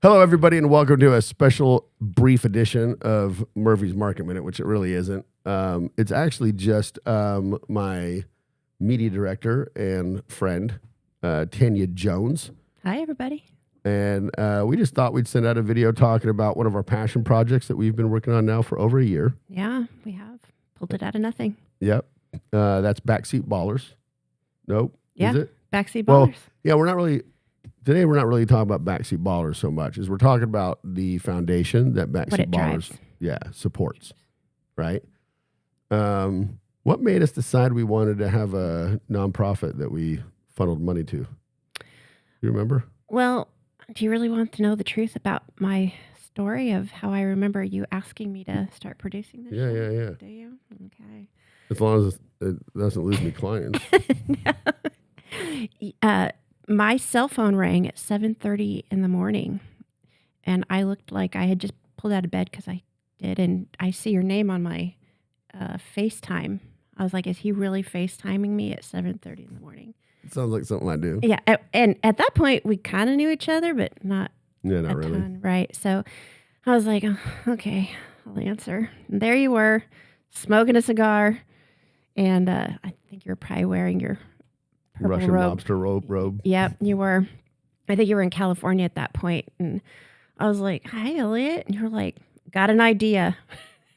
Hello, everybody, and welcome to a special brief edition of Murphy's Market Minute, which it really isn't. It's actually just my media director and friend, Tanya Jones. Hi, everybody. And we just thought we'd send out a video talking about one of our passion projects that we've been working on now for over a year. Yeah, we have. Pulled it out of nothing. Yep. That's Backseat Ballers. Nope. Yeah, Is it? Backseat Ballers. Well, yeah, Today, we're not really talking about Backseat Ballers so much as we're talking about the foundation that Backseat Ballers supports, right? What made us decide we wanted to have a nonprofit that we funneled money to? You remember? Well, do you really want to know the truth about my story of how I remember you asking me to start producing this show? Yeah. Do you? Okay. As long as it doesn't lose me clients. My cell phone rang at 7:30 in the morning, and I looked like I had just pulled out of bed because I did, and I see your name on my FaceTime. I was like, is he really FaceTiming me at 7:30 in the morning? It sounds like something I do. Yeah, and at that point, we kind of knew each other, but not really. ton, right? So I was like, oh, okay, I'll answer. And there you were, smoking a cigar, and I think you were probably wearing your purple Russian robe. lobster robe. Yep, you were. I think you were in California at that point, and I was like, "Hi, Elliot," and you were like, "Got an idea."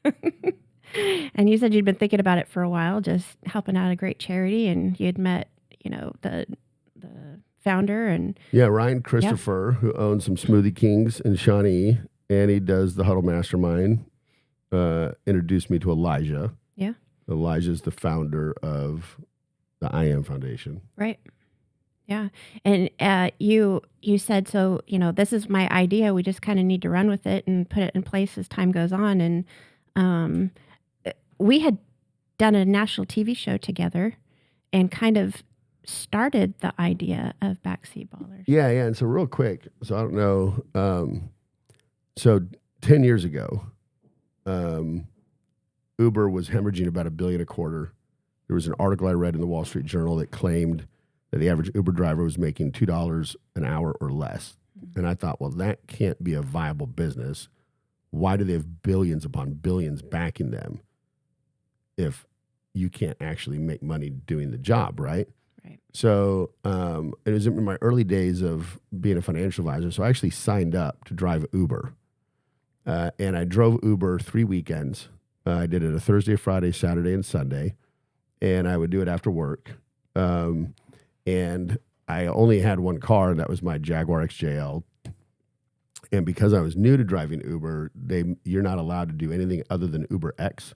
And you said you'd been thinking about it for a while, just helping out a great charity, and you had met, the founder and Ryan Christopher, who owns some Smoothie Kings in Shawnee, and he does the Huddle Mastermind. Introduced me to Elijah. Yeah, Elijah's the founder of the IAM Foundation. Right. Yeah. And you said, so, this is my idea. We just kind of need to run with it and put it in place as time goes on. And we had done a national TV show together and kind of started the idea of Backseat Ballers. Yeah. And so real quick, so I don't know. So 10 years ago, Uber was hemorrhaging about $1.25 billion. There was an article I read in the Wall Street Journal that claimed that the average Uber driver was making $2 an hour or less. And I thought, well, that can't be a viable business. Why do they have billions upon billions backing them if you can't actually make money doing the job, right? Right. So it was in my early days of being a financial advisor. So I actually signed up to drive Uber. And I drove Uber 3 weekends. I did it a Thursday, Friday, Saturday, and Sunday. And I would do it after work. And I only had one car, and that was my Jaguar XJL. And because I was new to driving Uber, you're not allowed to do anything other than Uber X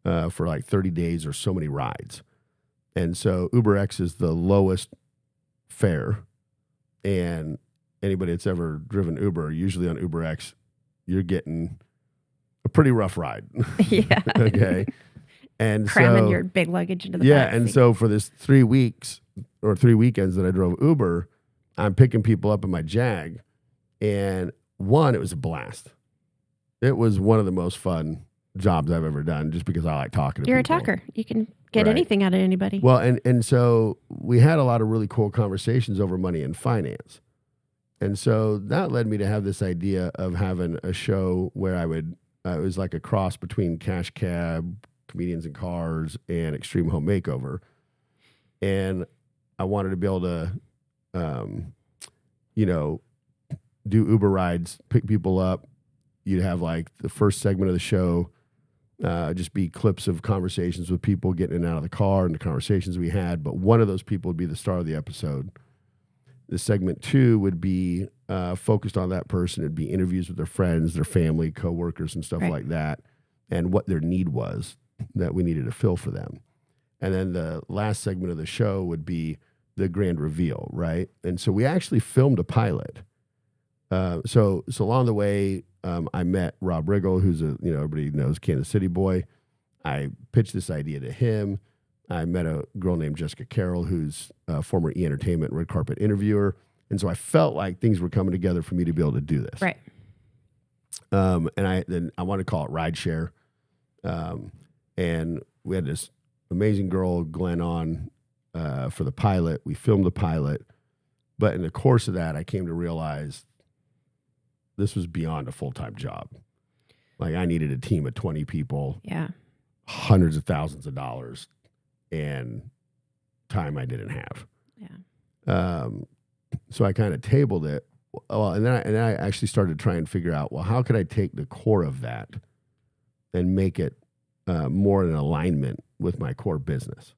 for like 30 days or so many rides. And so Uber X is the lowest fare. And anybody that's ever driven Uber, usually on Uber X, you're getting a pretty rough ride. Yeah. Okay. And cramming your big luggage into the back seat. So for this 3 weeks or 3 weekends that I drove Uber, I'm picking people up in my Jag, and it was a blast. It was one of the most fun jobs I've ever done, just because I like talking to You're people. a talker. You can get anything out of anybody. Well, and so we had a lot of really cool conversations over money and finance. And so that led me to have this idea of having a show where I would, it was like a cross between Cash Cab, Comedians in Cars, and Extreme Home Makeover. And I wanted to be able to, do Uber rides, pick people up. You'd have like the first segment of the show just be clips of conversations with people getting in and out of the car and the conversations we had. But one of those people would be the star of the episode. The segment 2 would be focused on that person. It'd be interviews with their friends, their family, coworkers, and stuff like that, and what their need was that we needed to fill for them. And then the last segment of the show would be the grand reveal, right? And so we actually filmed a pilot. So along the way, I met Rob Riggle, who's everybody knows Kansas City boy. I pitched this idea to him. I met a girl named Jessica Carroll, who's a former E! Entertainment red carpet interviewer. And so I felt like things were coming together for me to be able to do this. Right. And I wanted to call it Rideshare. And we had this amazing girl, Glenn, on for the pilot. We filmed the pilot. But in the course of that, I came to realize this was beyond a full-time job. Like I needed a team of 20 people, Yeah. hundreds of thousands of dollars, and time I didn't have. Yeah. So I kind of tabled it. Well, and then I actually started to try and figure out, well, how could I take the core of that and make it more in alignment with my core business?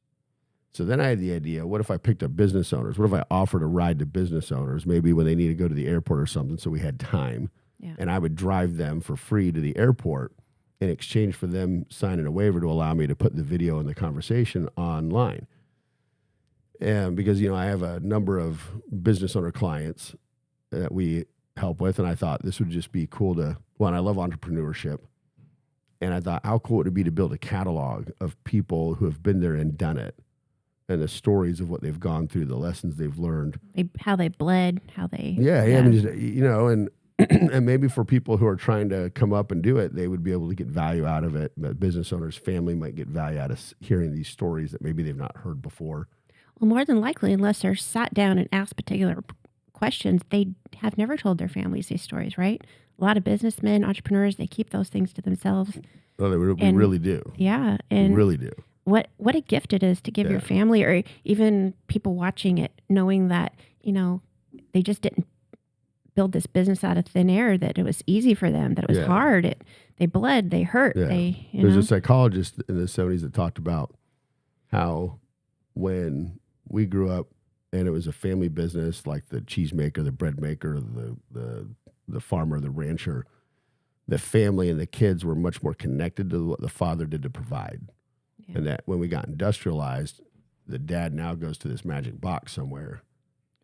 So then I had the idea, what if I picked up business owners? What if I offered a ride to business owners, maybe when they need to go to the airport or something, so we had time, Yeah. and I would drive them for free to the airport in exchange for them signing a waiver to allow me to put the video and the conversation online. And because, I have a number of business owner clients that we help with, and I thought this would just be cool to, I love entrepreneurship. And I thought, how cool would it be to build a catalog of people who have been there and done it, and the stories of what they've gone through, the lessons they've learned. How they bled, how they... Yeah. I mean, and and maybe for people who are trying to come up and do it, they would be able to get value out of it. But business owners' family might get value out of hearing these stories that maybe they've not heard before. Well, more than likely, unless they're sat down and asked particular questions, they have never told their families these stories, right? A lot of businessmen, entrepreneurs, they keep those things to themselves. Oh, we really do. Yeah. And we really do. What a gift it is to give your family, or even people watching it, knowing that, they just didn't build this business out of thin air, that it was easy for them, that it was hard. They bled, they hurt. Yeah. There's a psychologist in the 70s that talked about how when we grew up and it was a family business, like the cheesemaker, the bread maker, the farmer, the rancher, the family and the kids were much more connected to what the father did to provide. Yeah. And that when we got industrialized, the dad now goes to this magic box somewhere.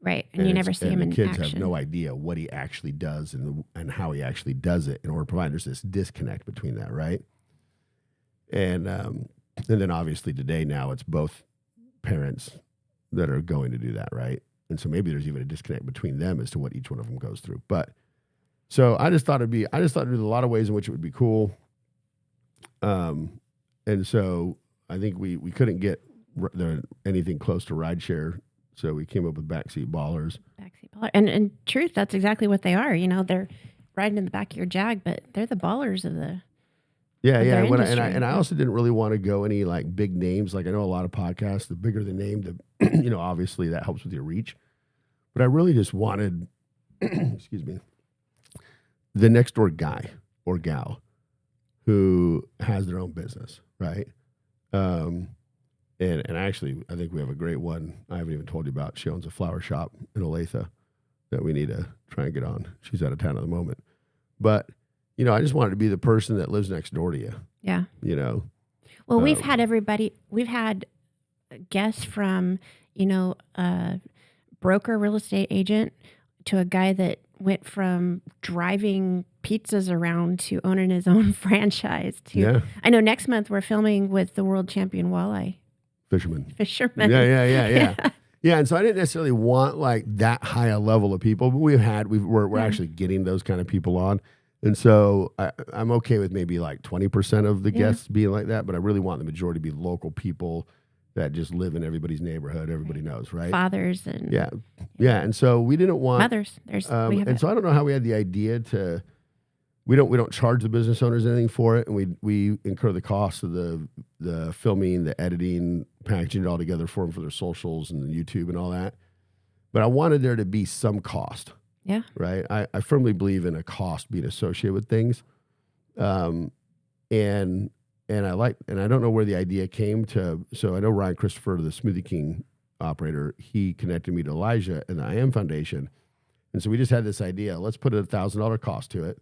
Right. And you never see him in action. The kids have no idea what he actually does and how he actually does it in order to provide. There's this disconnect between that, right? And then obviously today now it's both parents that are going to do that, right? And so maybe there's even a disconnect between them as to what each one of them goes through. But so I just thought there's a lot of ways in which it would be cool. And so I think we couldn't get anything close to rideshare. So we came up with Backseat Ballers. Backseat Ballers. And in truth, that's exactly what they are. They're riding in the back of your Jag, but they're the ballers of the And I also didn't really want to go any like big names. Like I know a lot of podcasts, the bigger the name, the obviously that helps with your reach. But I really just wanted, excuse me, the next door guy or gal who has their own business, right? And actually, I think we have a great one I haven't even told you about. She owns a flower shop in Olathe that we need to try and get on. She's out of town at the moment. But, I just wanted to be the person that lives next door to you. Yeah. Well, we've had guests from, a broker real estate agent to a guy that went from driving pizzas around to owning his own franchise. I know next month we're filming with the world champion walleye fisherman. Yeah. Yeah, and so I didn't necessarily want like that high a level of people, but we're actually getting those kind of people on. And so I'm okay with maybe like 20% of the guests being like that, but I really want the majority to be local people that just live in everybody's neighborhood. Everybody knows, right? Fathers and yeah. And so we didn't want mothers. So I don't know how we had the idea to. We don't charge the business owners anything for it, and we incur the cost of the filming, the editing, packaging it all together for them for their socials and the YouTube and all that. But I wanted there to be some cost. Yeah. Right. I firmly believe in a cost being associated with things. And I don't know where the idea came to. So I know Ryan Christopher, the Smoothie King operator, he connected me to Elijah and the IAM Foundation. And so we just had this idea, let's put a $1,000 cost to it.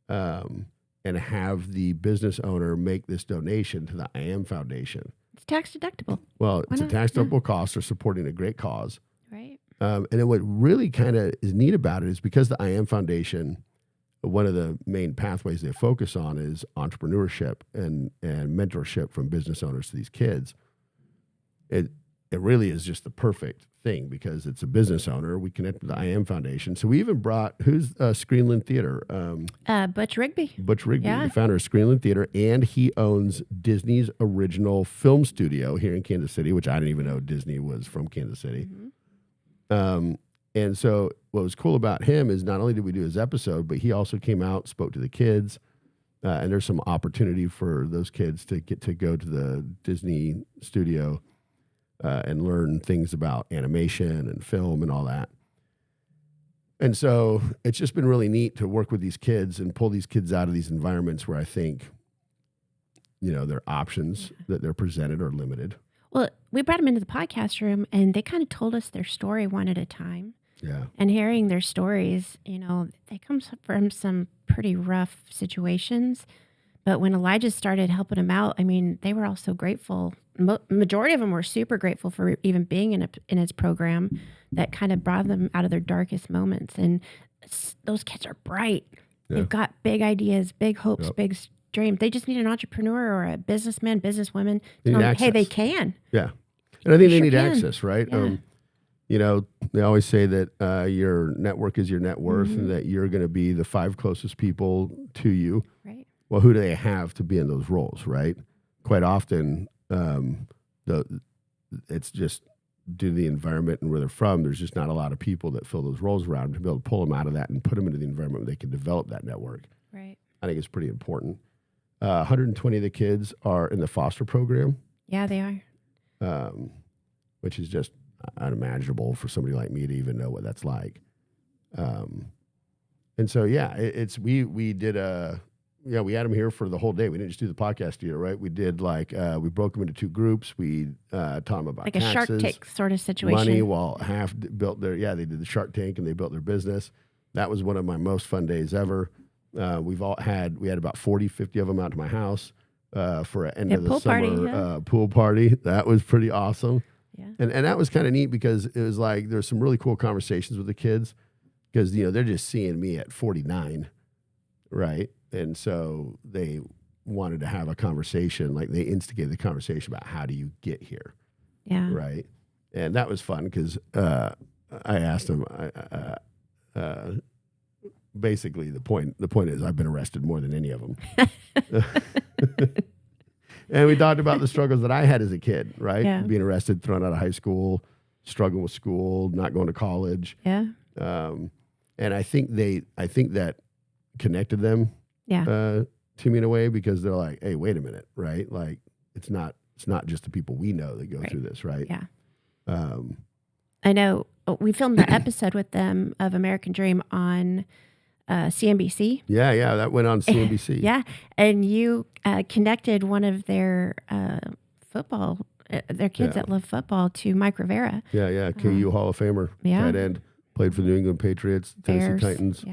And have the business owner make this donation to the IAM Foundation. It's tax deductible. Well, it's a tax deductible cost. They're supporting a great cause. Right. And then what really kind of is neat about it is because the IAM Foundation, one of the main pathways they focus on is entrepreneurship and mentorship from business owners to these kids. It really is just the perfect thing because it's a business owner. We connect with the IAM Foundation. So we even brought, who's Screenland Theater? Butch Rigby. Butch Rigby, the founder of Screenland Theater, and he owns Disney's original film studio here in Kansas City, which I didn't even know Disney was from Kansas City. Mm-hmm. And so what was cool about him is not only did we do his episode, but he also came out, spoke to the kids. And there's some opportunity for those kids to get to go to the Disney studio and learn things about animation and film and all that. And so it's just been really neat to work with these kids and pull these kids out of these environments where I think, their options that they're presented are limited. Well, we brought them into the podcast room, and they kind of told us their story one at a time. Yeah. And hearing their stories, they come from some pretty rough situations. But when Elijah started helping them out, I mean, they were all so grateful. Majority of them were super grateful for even being in his program that kind of brought them out of their darkest moments. And those kids are bright. Yeah. They've got big ideas, big hopes, Yep. big dreams. They just need an entrepreneur or a businessman, businesswoman to They tell need them, hey, they access. can. Yeah. And I think they sure need can. access, right? Yeah. They always say that your network is your net worth and that you're going to be the 5 closest people to you. Right. Well, who do they have to be in those roles, right? Quite often, it's just due to the environment and where they're from, there's just not a lot of people that fill those roles around to be able to pull them out of that and put them into the environment where they can develop that network. Right. I think it's pretty important. 120 of the kids are in the foster program. Yeah, they are. Which is just unimaginable for somebody like me to even know what that's like. And so, we did we had them here for the whole day. We didn't just do the podcast studio, right? We did we broke them into 2 groups. We taught them about Like taxes, a Shark Tank sort of situation. money, while half built they did the Shark Tank and they built their business. That was one of my most fun days ever. We had about 40, 50 of them out to my house for an end of the pool summer party, pool party. That was pretty awesome. Yeah. And that was kind of neat because it was like there's some really cool conversations with the kids because they're just seeing me at 49, right? And so they wanted to have a conversation, like they instigated the conversation about how do you get here, Yeah. right? And that was fun because I asked them. Basically, the point is I've been arrested more than any of them. And we talked about the struggles that I had as a kid, right? Yeah. Being arrested, thrown out of high school, struggling with school, not going to college. Yeah. And I think that connected them Yeah. to me in a way because they're like, hey, wait a minute, right? Like it's not just the people we know that go through this, right? Yeah. I know we filmed the episode with them of American Dream on CNBC. Yeah, that went on CNBC. Yeah. And you connected one of their their kids that love football to Mike Rivera. Yeah, KU Hall of Famer, tight end, played for the New England Patriots, Tennessee Bears. Titans.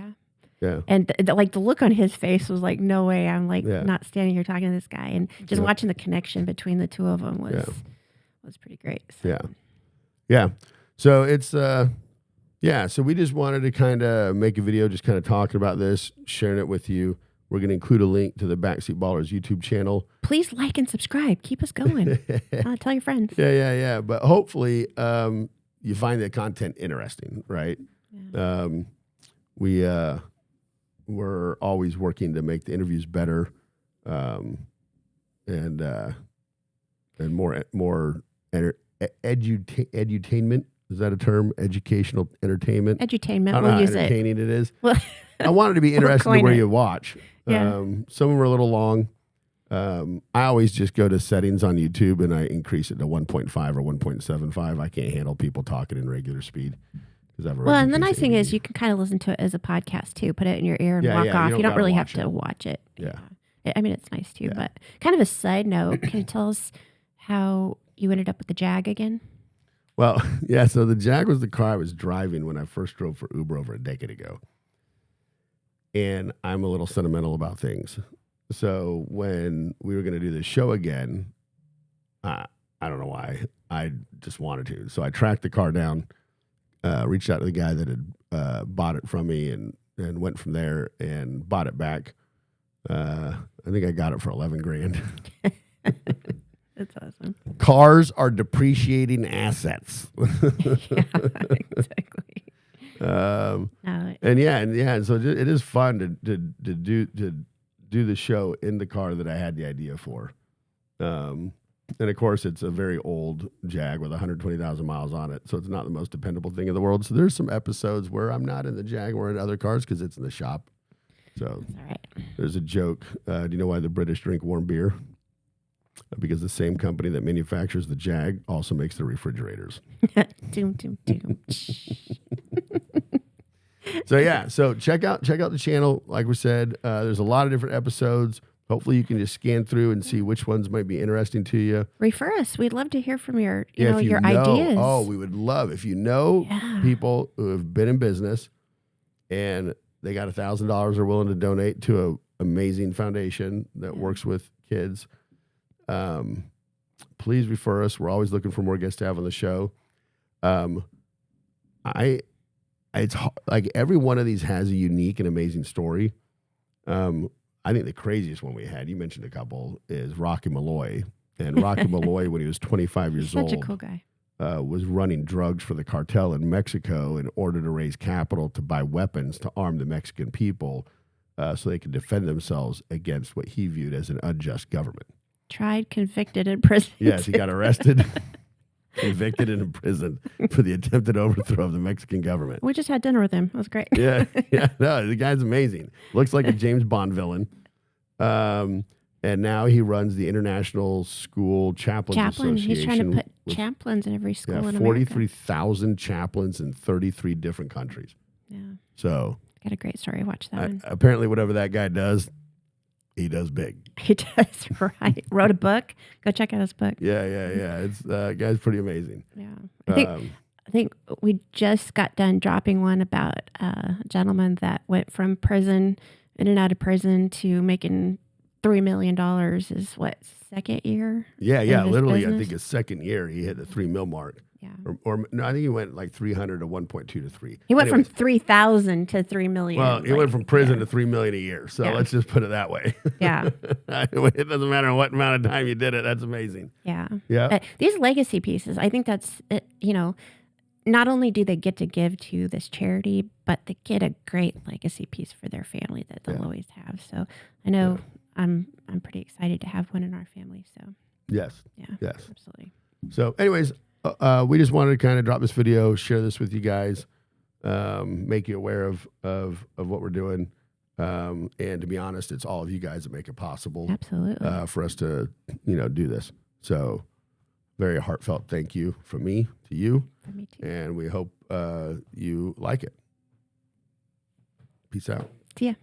Yeah. And the look on his face was like, no way, I'm not standing here talking to this guy. And just watching the connection between the two of them was pretty great. So. Yeah. So it's so we just wanted to kind of make a video just kind of talking about this, sharing it with you. We're going to include a link to the Backseat Ballers YouTube channel. Please like and subscribe. Keep us going. Tell your friends. Yeah. But hopefully you find the content interesting, right? Yeah. We're always working to make the interviews better and more edutainment. Is that a term? Educational entertainment? Edutainment. I don't know We'll how use entertaining it is. Well, I want it to be interesting to where you watch. Yeah. Some of them are a little long. I always just go to settings on YouTube and I increase it to 1.5 or 1.75. I can't handle people talking in regular speed. Well, and the nice thing is you can kind of listen to it as a podcast too. Put it in your ear and walk off. You don't really have to watch it. Yeah. I mean, it's nice too. But kind of a side note, can you tell us how you ended up with the Jag again? Well, yeah. So the Jag was the car I was driving when I first drove for Uber over a decade ago. And I'm a little sentimental about things. So when we were going to do this show again, I don't know why, I just wanted to. So I tracked the car down, reached out to the guy that had bought it from me and went from there and bought it back. I think I got it for $11,000. That's awesome. Cars are depreciating assets. Yeah, exactly. And so it is fun to do the show in the car that I had the idea for. And of course, it's a very old Jag with 120,000 miles on it, so it's not the most dependable thing in the world. So there's some episodes where I'm not in the Jaguar and other cars because it's in the shop. So That's all right. there's a joke. Do you know why the British drink warm beer? Because the same company that manufactures the Jag also makes the refrigerators. Doom, doom, doom. So yeah, so check out the channel. Like we said, there's a lot of different episodes. Hopefully you can just scan through and see which ones might be interesting to you. Refer us. We'd love to hear from your, If your ideas. Oh, we would love if you know people who have been in business and they got $1,000 they're willing to donate to an amazing foundation that works with kids. Please refer us. We're always looking for more guests to have on the show. It's like every one of these has a unique and amazing story. I think the craziest one we had, you mentioned a couple, is Rocky Malloy. And Rocky Malloy, when he was 25 years old, such a cool guy, was running drugs for the cartel in Mexico in order to raise capital to buy weapons to arm the Mexican people so they could defend themselves against what he viewed as an unjust government. Tried, convicted, and imprisoned. Yes, he got arrested, convicted, and imprisoned for the attempted overthrow of the Mexican government. We just had dinner with him. It was great. Yeah, no, the guy's amazing. Looks like a James Bond villain. And now he runs the International School Chaplains Association. He's trying to put chaplains in every school in America. 43,000 chaplains in 33 different countries. Yeah. So got a great story. Watch that one. Apparently, whatever that guy does, he does big. He does, right. Wrote a book. Go check out his book. Yeah. It's guy's pretty amazing. Yeah. I think we just got done dropping one about a gentleman that went from prison, in and out of prison, to making $3 million is what, second year? Yeah. Literally, business? I think his second year, he hit the 3 mil mark. Yeah. Or no, I think he went like 300 to 1.2 to 3. He went from 3,000 to 3 million. Well, he went from prison to 3 million a year. So let's just put it that way. Yeah. It doesn't matter what amount of time you did it. That's amazing. Yeah. Yeah. These legacy pieces, I think that's, not only do they get to give to this charity, but they get a great legacy piece for their family that they'll always have. So I know I'm pretty excited to have one in our family. So yes. Yeah. Yes. Absolutely. So anyways, we just wanted to kind of drop this video, share this with you guys, make you aware of what we're doing. And to be honest, it's all of you guys that make it possible. Absolutely. For us to, do this. So very heartfelt thank you from me to you. For me too. And we hope you like it. Peace out. See ya.